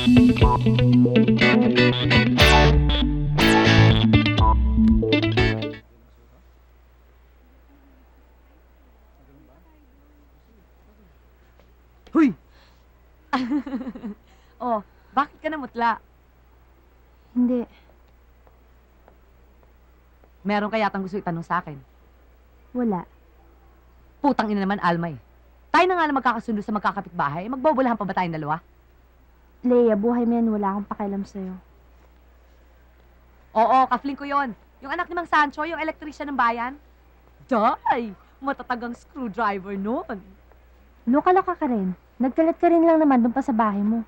Huy! Oh, bakit ka namutla? Hindi. Meron ka yatang gusto itanong sa akin. Wala. Putang ina naman, Almay. Tayo na nga lang magkakasundo sa magkakapitbahay. Magbobolahan pa ba tayong dalawa? Leia, buhay mo yan. Wala akong pakialam sa'yo. Oo, kafling ko yon. Yung anak ni Mang Sancho, yung elektrisyan ng bayan. Day! Matatagang screwdriver noon. Loka-loka ka rin. Nagkalat ka rin lang naman doon pa sa bahay mo.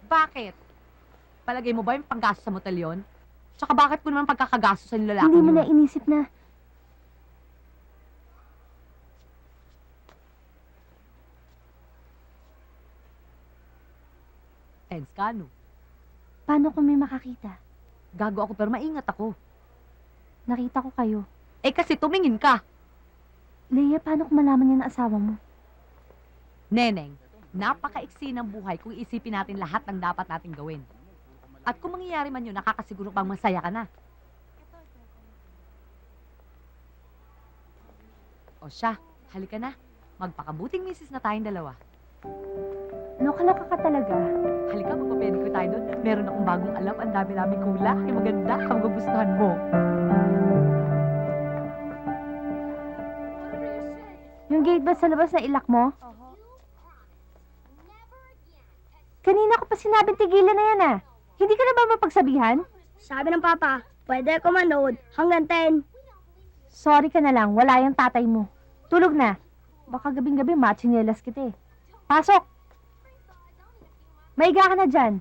Bakit? Palagay mo ba yung panggasto sa motel yun? Tsaka bakit ko naman pagkakagasto sa lalaki Hindi mo yun? na inisip na Tense ka, no? paano kung may makakita. Gago ako pero maingat ako. Nakita ko kayo. Eh kasi tumingin ka. Leia, paano kung malaman niya na asawa mo? Neneng, napakaiksi ng buhay kung isipin natin lahat ng dapat nating gawin. At kung mangyayari man yun, nakakasiguro pang masaya ka na. O siya, halika na. Magpakabuting misis na tayong dalawa. Loka-loka ka talaga. Halika, magpapedicure tayo doon. Meron akong bagong alam. Ang dami-dami kulak. Ay maganda. Ang magugustuhan mo. Yung gate ba sa labas na ilak mo? Kanina ko pa sinabing tigilan na yan ah. Hindi ka na ba mapagsabihan? Sabi ng papa, pwede ko manood hanggang 10. Sorry ka na lang, wala yung tatay mo. Tulog na. Baka gabing-gabi machinelas kita eh. Pasok! Maiga ka na dyan.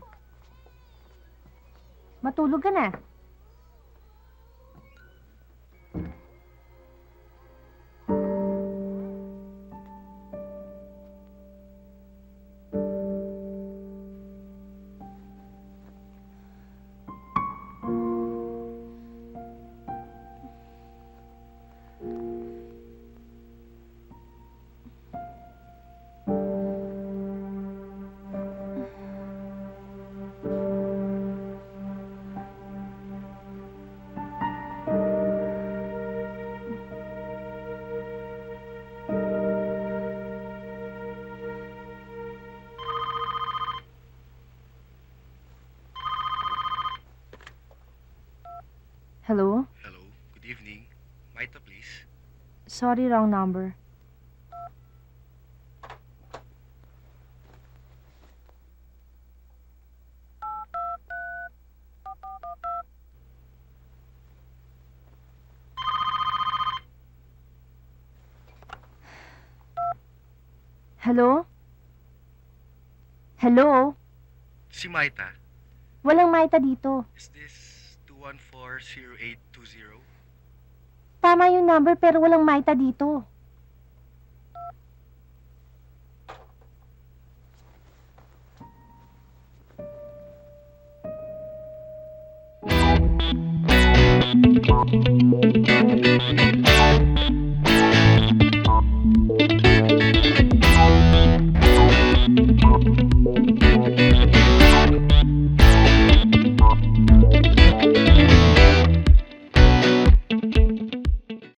Matulog ka na. Hello? Hello, good evening. Maita, please. Sorry, wrong number. Hello? Hello? Si Maita, Walang Maita dito. is this 2140820? Tama yung number pero walang Maita dito.